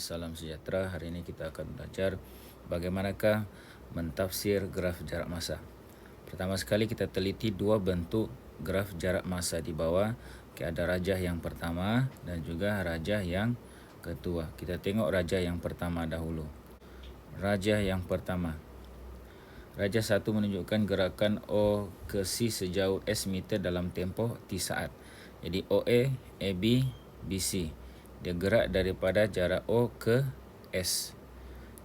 salam sejahtera. Hari ini kita akan belajar bagaimanakah mentafsir graf jarak masa. Pertama sekali kita teliti dua bentuk graf jarak masa di bawah. Ada rajah yang pertama dan juga rajah yang kedua. Kita tengok rajah yang pertama dahulu. Rajah yang pertama. Rajah 1 menunjukkan gerakan O ke C sejauh S meter dalam tempoh T saat. Jadi OA, AB, BC. Dia gerak daripada jarak O ke S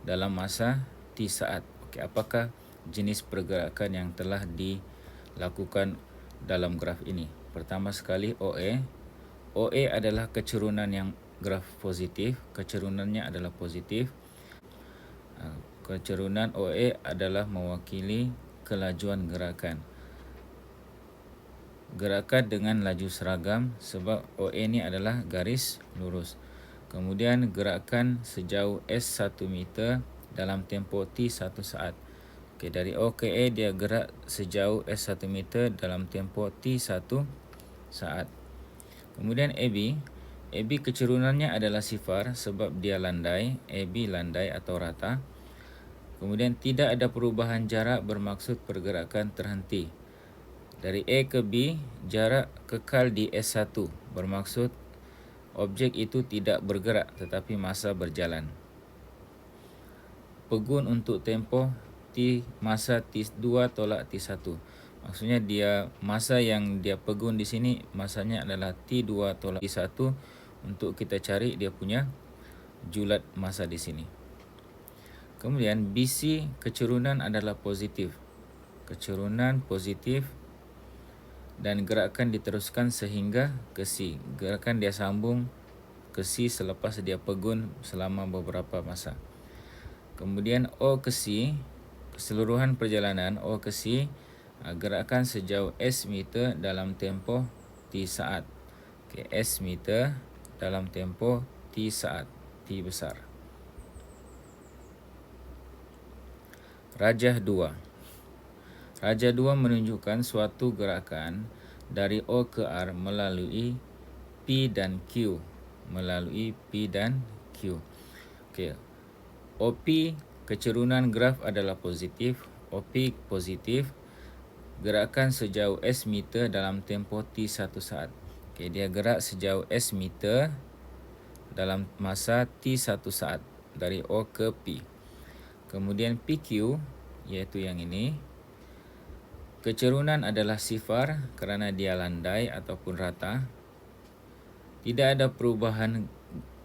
dalam masa T saat. Apakah jenis pergerakan yang telah dilakukan dalam graf ini? Pertama sekali OA. OA adalah kecerunan yang graf positif. Kecerunannya adalah positif. Kecerunan OA adalah mewakili kelajuan gerakan. Gerakan dengan laju seragam sebab OA ini adalah garis lurus. Kemudian gerakan sejauh S1 meter dalam tempoh T1 saat. Dari O ke A dia gerak sejauh S1 meter dalam tempoh T1 saat. Kemudian AB. AB kecerunannya adalah sifar sebab dia landai. AB landai atau rata. Kemudian tidak ada perubahan jarak bermaksud pergerakan terhenti. Dari A ke B, jarak kekal di S1 bermaksud objek itu tidak bergerak tetapi masa berjalan. Pegun untuk tempoh T masa T2 tolak T1. Maksudnya dia masa yang dia pegun di sini masanya adalah T2 tolak T1 untuk kita cari dia punya julat masa di sini. Kemudian BC kecerunan adalah positif. Kecerunan positif dan gerakan diteruskan sehingga ke C. Gerakan dia sambung ke C selepas dia pegun selama beberapa masa. Kemudian O ke C, keseluruhan perjalanan O ke C, gerakan sejauh S meter dalam tempoh T saat. S meter dalam tempoh T saat, T besar. Rajah 2. Rajah 2 menunjukkan suatu gerakan dari O ke R melalui P dan Q. Melalui P dan Q. OP, kecerunan graf adalah positif. OP positif. Gerakan sejauh S meter dalam tempoh T1 saat. Dia gerak sejauh S meter dalam masa T1 saat. Dari O ke P. Kemudian PQ, iaitu yang ini. Kecerunan adalah sifar kerana dia landai ataupun rata. Tidak ada perubahan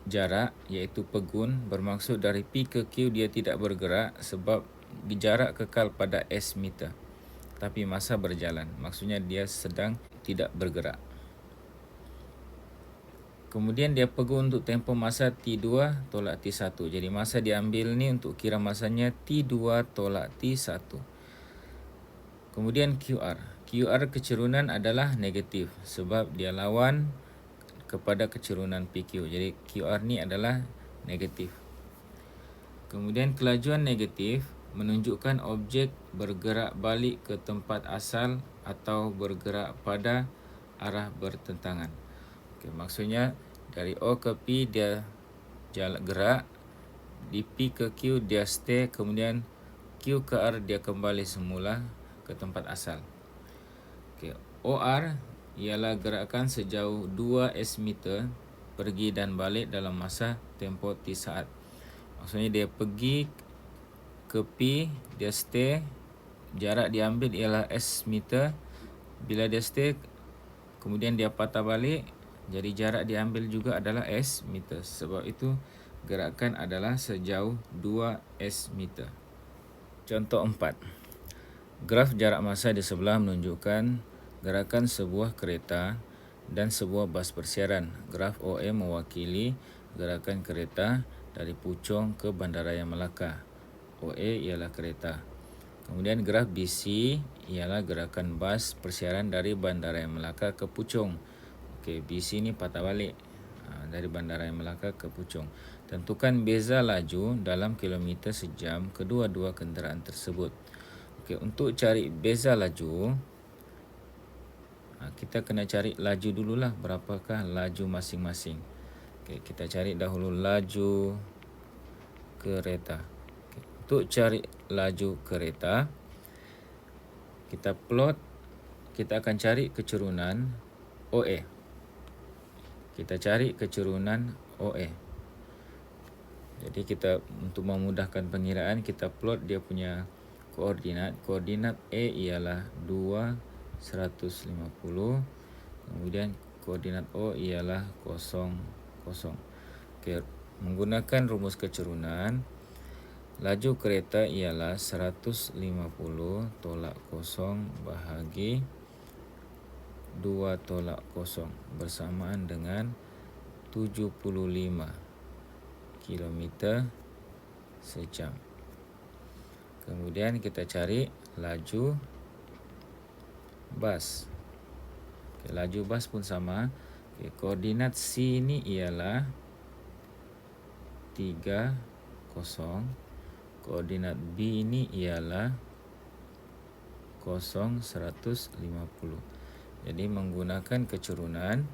jarak iaitu pegun, bermaksud dari P ke Q dia tidak bergerak sebab jarak kekal pada S meter. Tapi masa berjalan, maksudnya dia sedang tidak bergerak. Kemudian dia pegun untuk tempoh masa T2 tolak T1. Jadi masa diambil ni untuk kira masanya T2 tolak T1. Kemudian QR. QR kecerunan adalah negatif sebab dia lawan kepada kecerunan PQ. Jadi QR ni adalah negatif. Kemudian kelajuan negatif menunjukkan objek bergerak balik ke tempat asal atau bergerak pada arah bertentangan. Maksudnya dari O ke P dia jalan gerak, di P ke Q dia stay, kemudian Q ke R dia kembali semula ke tempat asal. OR ialah gerakan sejauh 2 S meter pergi dan balik dalam masa tempoh T saat. Maksudnya dia pergi ke P, dia stay, jarak diambil ialah S meter. Bila dia stay, kemudian dia patah balik, jadi jarak diambil juga adalah S meter. Sebab itu gerakan adalah sejauh 2 S meter. Contoh 4. Graf jarak masa di sebelah menunjukkan gerakan sebuah kereta dan sebuah bas persiaran. Graf OA mewakili gerakan kereta dari Puchong ke Bandaraya Melaka. OA ialah kereta. Kemudian graf BC ialah gerakan bas persiaran dari Bandaraya Melaka ke Puchong. BC ni patah balik dari Bandaraya Melaka ke Puchong. Tentukan beza laju dalam kilometer sejam kedua-dua kenderaan tersebut. Untuk cari beza laju, kita kena cari laju dululah, berapakah laju masing-masing. Kita cari dahulu laju kereta. Untuk cari laju kereta, kita akan cari kecurunan OA. Kita cari kecurunan OA. Jadi kita untuk memudahkan pengiraan, kita plot dia punya koordinat. Koordinat A ialah 2, 150. Kemudian koordinat O ialah 0, 0. Okey, menggunakan rumus kecurunan, laju kereta ialah 150 tolak 0 bahagi 2 tolak 0 bersamaan dengan 75 km sejam. Kemudian kita cari laju bas. Okay, laju bas pun sama. Okay, koordinat C ini ialah 30. Koordinat B ini ialah 0, 150. Jadi menggunakan kecurunan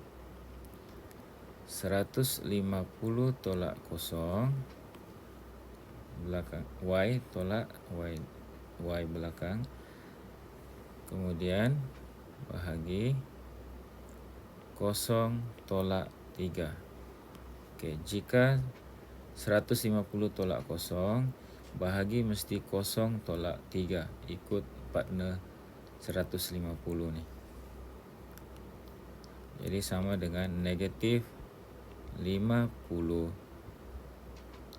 150 tolak 0 belakang Y tolak Y belakang, kemudian bahagi 0 tolak 3. Okey, jika 150 tolak 0 bahagi mesti 0 tolak 3, ikut partner 150 ni. Jadi sama dengan negatif 50.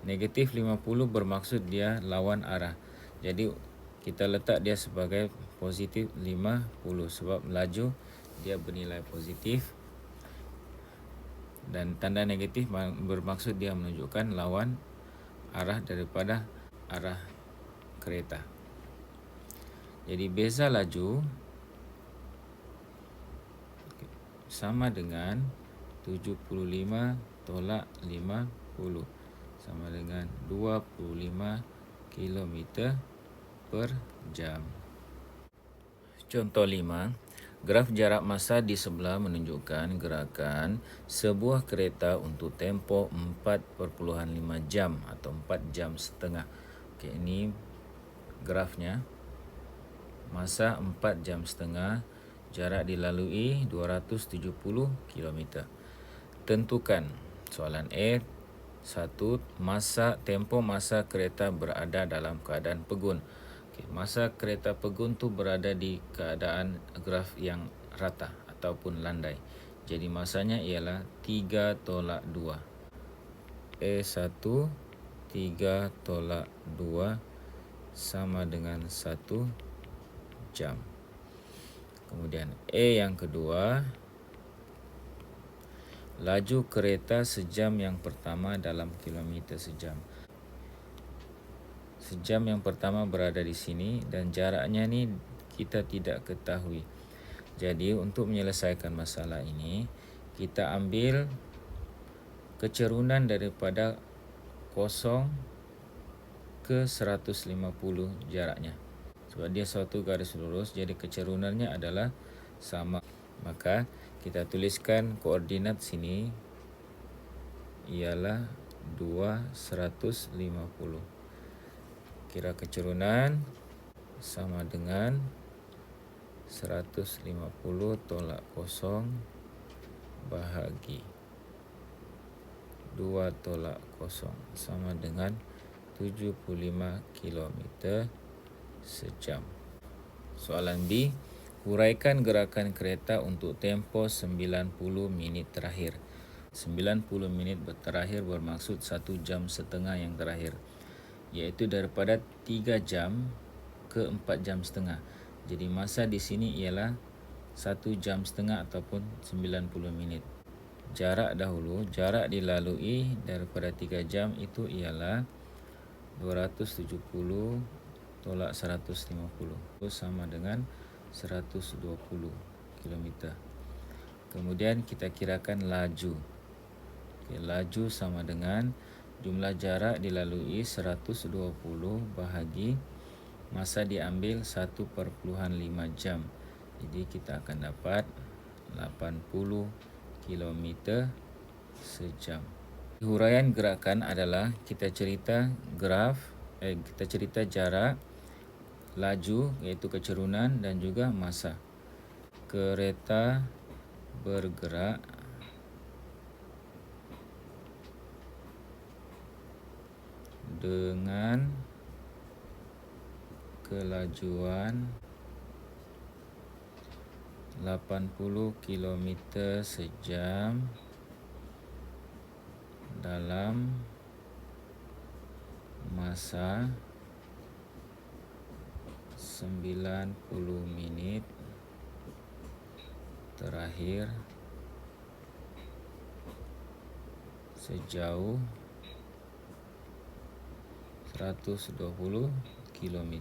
Negatif 50 bermaksud dia lawan arah. Jadi kita letak dia sebagai positif 50 sebab laju dia bernilai positif. Dan tanda negatif bermaksud dia menunjukkan lawan arah daripada arah kereta. Jadi beza laju sama dengan 75 tolak 50 sama dengan 25 km per jam. Contoh 5. Graf jarak masa di sebelah menunjukkan gerakan sebuah kereta untuk tempoh 4,5 jam atau 4 jam setengah. Okey, ini grafnya. Masa 4 jam setengah, jarak dilalui 270 km. Tentukan. Soalan A. 1. Tempoh masa kereta berada dalam keadaan pegun. Okay, masa kereta pegun tu berada di keadaan graf yang rata ataupun landai. Jadi masanya ialah 3 tolak 2. A1 3 tolak 2 sama dengan 1 jam. Kemudian A yang kedua, laju kereta sejam yang pertama dalam kilometer sejam. Sejam yang pertama berada di sini dan jaraknya ni kita tidak ketahui. Jadi untuk menyelesaikan masalah ini, kita ambil kecerunan daripada 0 ke 150 jaraknya. Sebab dia suatu garis lurus, jadi kecerunannya adalah sama. Maka kita tuliskan koordinat sini ialah 2, 150. Kira kecurunan sama dengan 150 tolak 0 bahagi 2 tolak 0 sama dengan 75 km sejam. Soalan B. Huraikan gerakan kereta untuk tempoh 90 minit terakhir. 90 minit terakhir bermaksud 1 jam setengah yang terakhir, iaitu daripada 3 jam ke 4 jam setengah. Jadi masa di sini ialah 1 jam setengah ataupun 90 minit. Jarak dahulu, jarak dilalui daripada 3 jam itu ialah 270 tolak 150 sama dengan 120 km. Kemudian kita kirakan laju. Okay, laju sama dengan jumlah jarak dilalui 120 bahagi masa diambil 1,5 jam. Jadi kita akan dapat 80 km sejam. Huraian gerakan adalah kita cerita jarak, laju iaitu kecerunan dan juga masa. Kereta bergerak dengan kelajuan 80 km sejam dalam masa 90 menit terakhir sejauh 120 km.